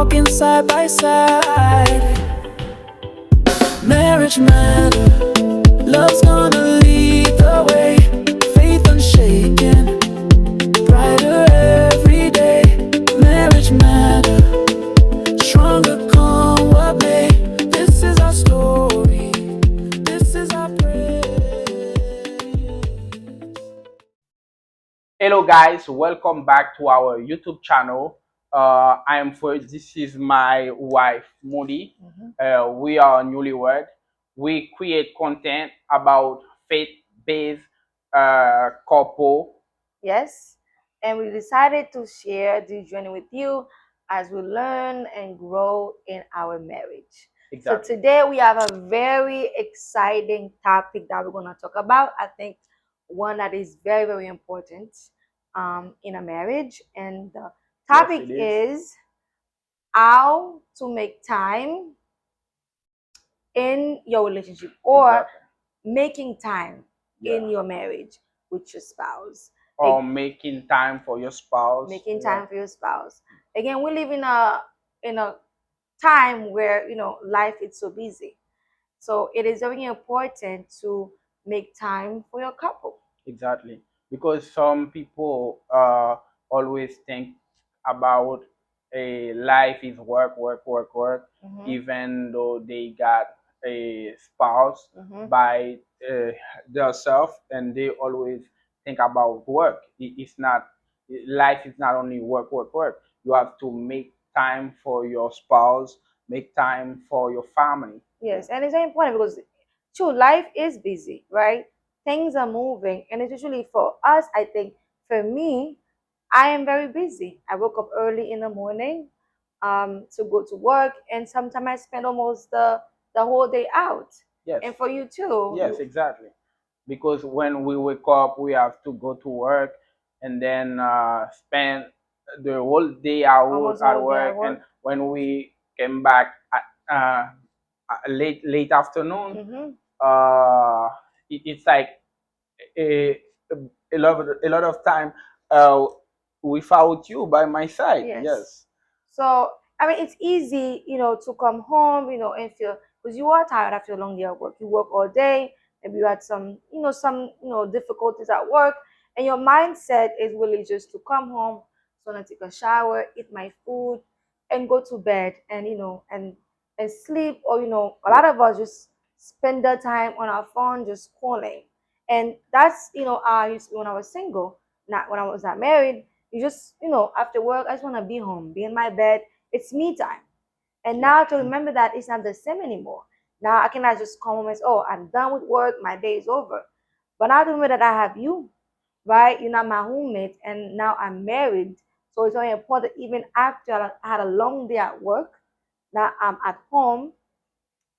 walking side by side. Marriage matter, love's gonna lead the way. Faith unshaken, brighter every day. Marriage matter, stronger come what may. This is our story, this is our praise. Hello guys, welcome back to our YouTube channel. I am first. This is my wife Moody. We are newlywed. We create content about faith-based couple. Yes, and we decided to share this journey with you as we learn and grow in our marriage. So Exactly. today we have a very exciting topic that we're going to talk about. I think one that is very, very important in a marriage. And the Yes, topic it is. is how to make time in your relationship or Exactly. making time in Yeah. your marriage with your spouse. Or making time for your spouse. Making Yeah. time for your spouse. Again, we live in a time where life is so busy. So it is very important to make time for your couple. Exactly. Because some people always think about a life is work, work, work, work, Mm-hmm. even though they got a spouse Mm-hmm. by themselves, and they always think about work. It's not, life is not only work, work, work. You have to make time for your spouse, make time for your family. Yes, and it's very important because true, life is busy, right? Things are moving, and especially for us, I think for me, I am very busy. I woke up early in the morning to go to work, and sometimes I spend almost the whole day out. Yes. And for you too, Yes, exactly. Because when we wake up, we have to go to work and then spend the whole day out almost the at whole day at work. And work. when we came back late afternoon, Mm-hmm. it's like a, a lot of time uh, without you by my side. Yes. Yes. So I mean, it's easy, to come home, and feel because you are tired after a long day at work. You work all day. Maybe you had some difficulties at work, and your mindset is really just to come home, so I take a shower, eat my food, and go to bed, and and sleep. Or a lot of us just spend the time on our phone just scrolling, and that's I used to, when I was single, not when I was not married. You just, after work, I just want to be home, be in my bed. It's me time. And Yeah. now to remember that it's not the same anymore. Now I cannot just come home and say, oh, I'm done with work, my day is over. But now to remember that I have you, right? You're not my roommate, and now I'm married. So it's very important, even after I had a long day at work, now I'm at home,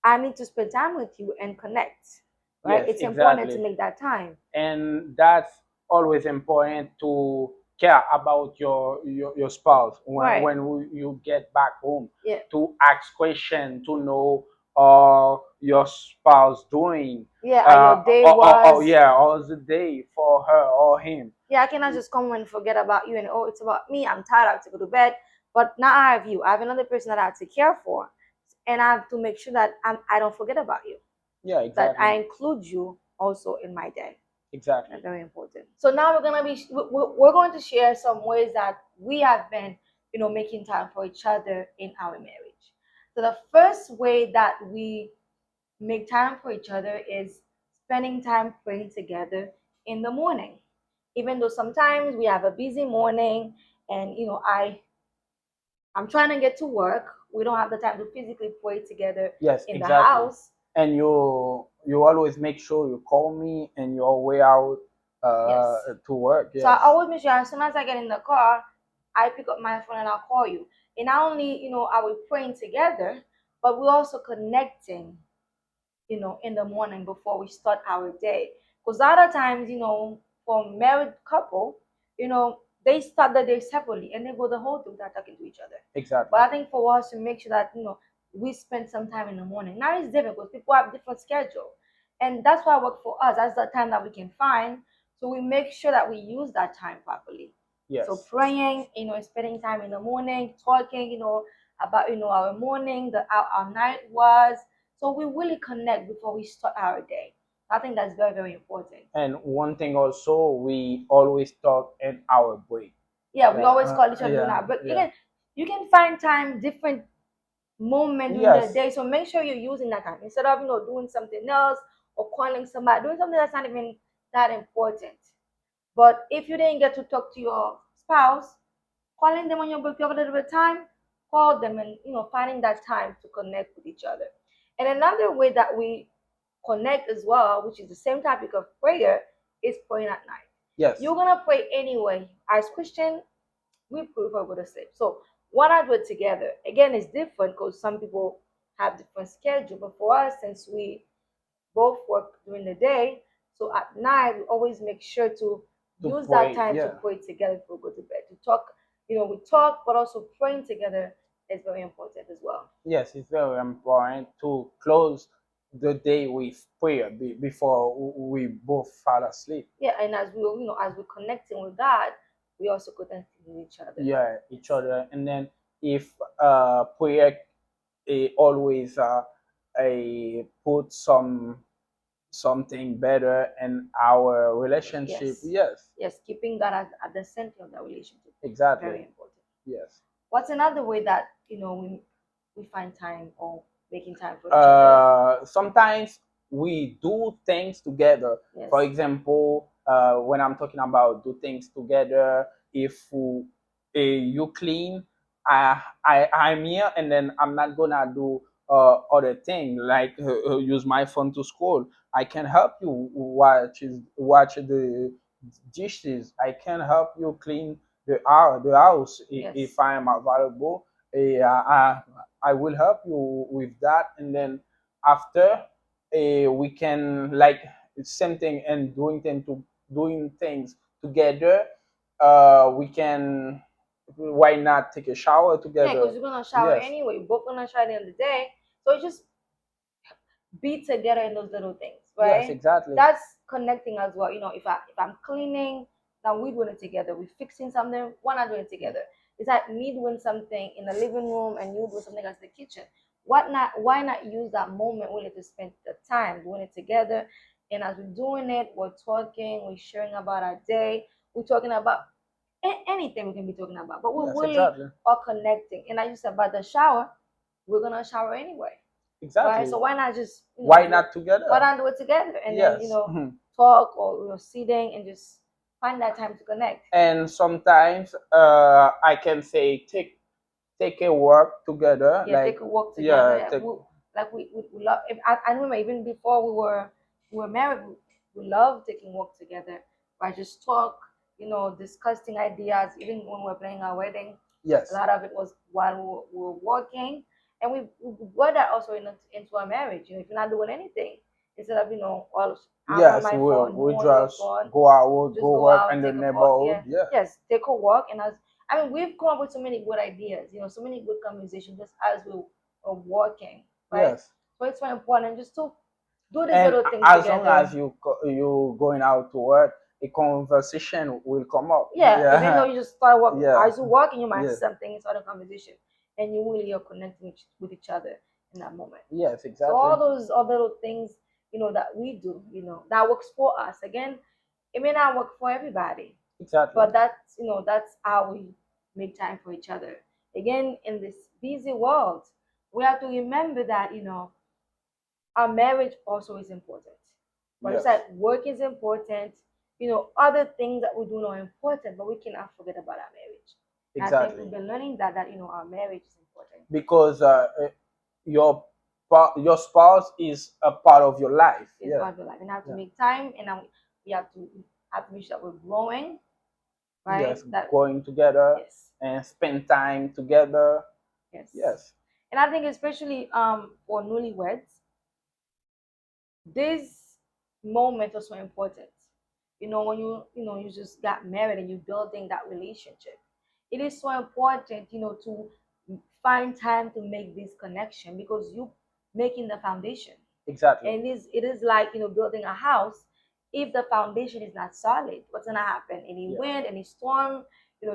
I need to spend time with you and connect, right? Yes, It's important to exactly. make that time. And that's always important to care about your spouse Right. when you get back home, Yeah. to ask questions, to know your spouse doing, Yeah, how your day was. yeah, how's the day for her or him. Yeah, I cannot just come and forget about you and oh, it's about me. I'm tired. I have to go to bed. But now I have you. I have another person that I have to care for, and I have to make sure that I don't forget about you. Yeah, That I exactly. include you also in my day. Exactly. That's very important. So now we're going to share some ways that we have been making time for each other in our marriage. So the first way that we make time for each other is spending time praying together in the morning. Even though sometimes we have a busy morning and I'm trying to get to work, we don't have the time to physically pray together Yes, in the exactly. house. And you always make sure you call me and you're way out Yes. to work. So I Yes. always make sure as soon as I get in the car, I pick up my phone and I'll call you. And not only, are we praying together, but we're also connecting, in the morning before we start our day. Because other times, for married couple, they start the day separately and they go the whole day without talking to each other. Exactly. But I think for us to make sure that, we spend some time in the morning. Now it's different because people have different schedule. And that's why work for us. That's the time that we can find. So we make sure that we use that time properly. Yes. So praying, spending time in the morning, talking, about our morning, the how our night was. So we really connect before we start our day. I think that's very, very important. And one thing also, we always talk in our break. Yeah, we always call each other during Yeah, our break. yeah. Again, you can find time different moment during the Yes, day. So make sure you're using that time instead of doing something else or calling somebody, doing something that's not even that important. But if you didn't get to talk to your spouse, calling them on your break, you have a little bit of time, call them and finding that time to connect with each other. And another way that we connect as well, which is the same topic of prayer, is praying at night. yes, You're gonna pray anyway. As Christian, we prefer go to sleep. So why not do it together? Again, it's different because some people have different schedule. But for us, since we both work during the day, so at night we always make sure to to use that pray. time to Yeah, pray together before we go to bed. To talk, we talk, but also praying together is very important as well. yes, it's very important to close the day with prayer before we both fall asleep. Yeah, and as we're connecting with God, we also connecting with each other. Yeah, each other. And then if prayer always put something better in our relationship. Yes. Yes, Yes, keeping God at the center of the relationship. exactly. Very important. Yes. What's another way that we find time or making time for each other? Sometimes we do things together. Yes. For example, when I'm talking about do things together, if you clean, I'm here, and then I'm not gonna do other thing like use my phone to scroll. I can help you watch the dishes. I can help you clean the house Yes. if I am available. I will help you with that, and then after we can like same thing and doing things together. We can, why not take a shower Yeah, together? because you're gonna shower Yes, anyway. We're both gonna shower at the end of the day. So just be together in those little things, yes, right? exactly. That's connecting as well. If I'm cleaning, now we doing it together. We fixing something, why not doing it together? It's like me doing something in the living room and you doing something else in the kitchen. What not? Why not use that moment really to spend the time doing it together? And as we're doing it, we're talking, we're sharing about our day, we're talking about anything we can be talking about, but we Yes, really exactly. are connecting. And I just said about the shower, we're gonna shower anyway. Right? Exactly. So why not just Why not together? why not do it together and then Yes. talk or sitting and just find that time to connect. And sometimes I can say take a work together. Yeah, Like take a walk together. yeah, Yeah, take, we love. I remember even before we were married, we loved taking walk together. Right, just talk, discussing ideas. Even when we were planning our wedding, a yes, lot of it was while we were working, and we brought that also into our marriage. If you're not doing anything, instead of all I'm on yes. my We phone, you we on your just phone, go out, just go go work out, in the take a walk. Yeah, neighborhood. Yeah, yes, take a walk. And I mean, we've come up with so many good ideas, so many good conversations just as we are walking, right? yes. So it's very important just to do these And little things as long together. as you going out to work, a conversation will come up. Yeah, even though Yeah, you just start working, yeah, as you walking, you might yeah. see something inside a conversation, and you really are connecting with each other in that moment. Yes, So exactly, all those other little things, that we do, that works for us. Again, it may not work for everybody, exactly. but that's how we make time for each other. Again, in this busy world, we have to remember that our marriage also is important. But it's Yes, like work is important, other things that we do are important, but we cannot forget about our marriage. And I think exactly. we've been learning that our marriage is important. Because your your spouse is a part of your life. It's Yeah, part of your life. And I have to yeah. make time, and we have to make sure that we're growing, right? Yes, That going together yes, and spend time together. yes. Yes, And I think especially for newlyweds, this moment was so important. When you just got married and you're building that relationship, it is so important, to find time to make this connection because you making the foundation. exactly. And it is like building a house. If the foundation is not solid, what's gonna happen? Any Yeah, wind, any storm,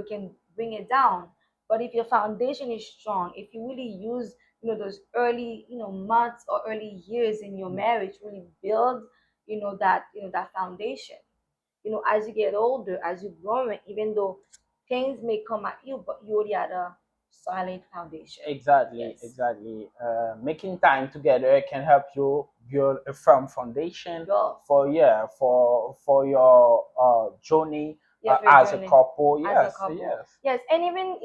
can bring it down. But if your foundation is strong, if you really use, those early, months or early years in your marriage, really build, that foundation. As you get older, as you grow, even though things may come at you, but you already had a solid foundation. Exactly, Yes. exactly. Making time together can help you build a firm foundation Yeah. for your journey Yeah, for your as a journey. couple. As a Yes, couple. yes, Yes, and even,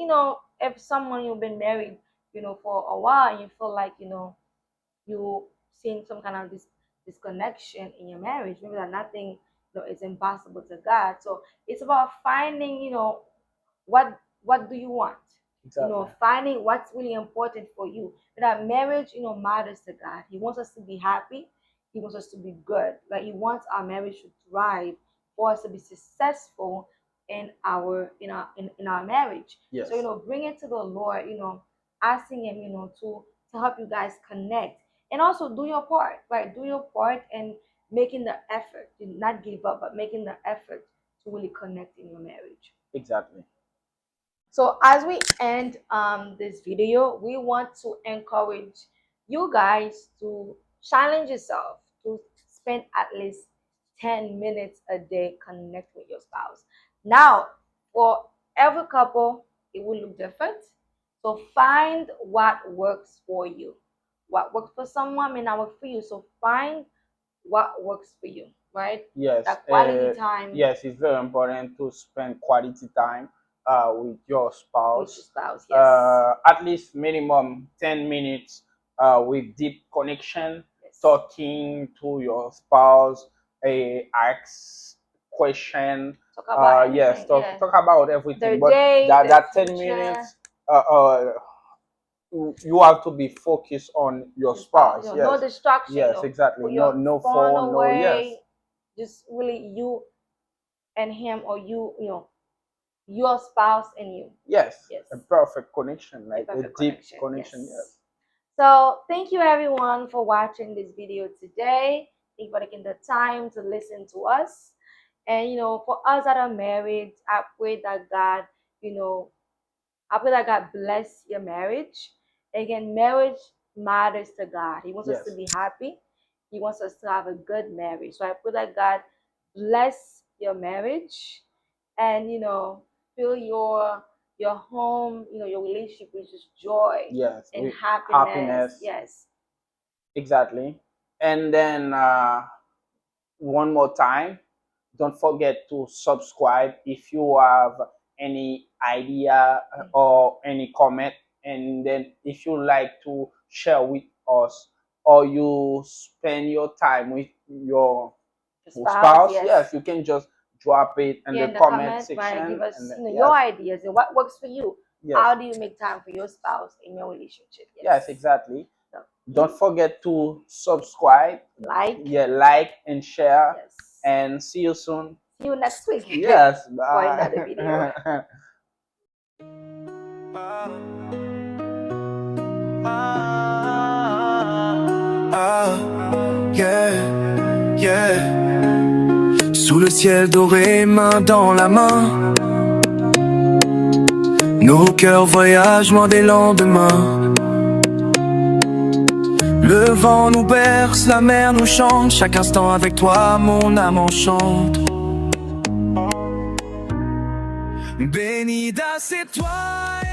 if someone you've been married, for a while, and you feel like, you seeing some kind of disconnection in your marriage, maybe that nothing, is impossible to God. So it's about finding, what do you want? exactly. Finding what's really important for you. That marriage, matters to God. He wants us to be happy. He wants us to be good. Like He wants our marriage to thrive, for us to be successful in our marriage. Yes. So bring it to the Lord. Asking Him, to help you guys connect, and also do your part. Right, do your part and making the effort. Do not give up, but making the effort to really connect in your marriage. Exactly. So as we end this video, we want to encourage you guys to challenge yourself to spend at least 10 minutes a day connect with your spouse. Now, for every couple, it will look different. So find what works for you. What works for someone may not work for you. So find what works for you, right? Yes. That quality time Yes, it's very important to spend quality time with your with spouse. your spouse. Yes. At least minimum 10 minutes with deep connection, Yes. talking to your spouse, ask question. Talk about Yes, anything. Yeah. talk about everything. Their But day, that their 10 minutes, future. you have to be focused on your spouse. No Yes. distraction. Yes, exactly. Put No, your no phone phone. No. Yes. away. Just really you and him, or your spouse and you. Yes. Yes. A perfect connection, like a Perfect deep connection. connection. Yes. So thank you everyone for watching this video today. Thank you for taking the time to listen to us. And for us that are married, I pray that God, bless your marriage. Again, marriage matters to God. He wants us to Yes. be happy. He wants us to have a good marriage. So I pray that God bless your marriage, and fill your home, your relationship with just joy Yes. and With happiness. Yes. Exactly. And then one more time, don't forget to subscribe if you have any idea or any comment. And then if you like to share with us, or you spend your time with your spouse, yes, you can just drop it in the In the comment comments, right? section. Give us And your yes, ideas and what works for you. yes, How do you make time for your spouse in your relationship? yes, exactly. So, Don't forget to subscribe, like and share, Yes. and see you soon. See you next week. Yes, For bye. another video. Yeah, yeah. Sous le ciel doré, main dans la main, nos cœurs voyagent loin des lendemains. Le vent nous berce, la mer nous chante. Chaque instant avec toi, mon âme enchante. Béni c'est toi.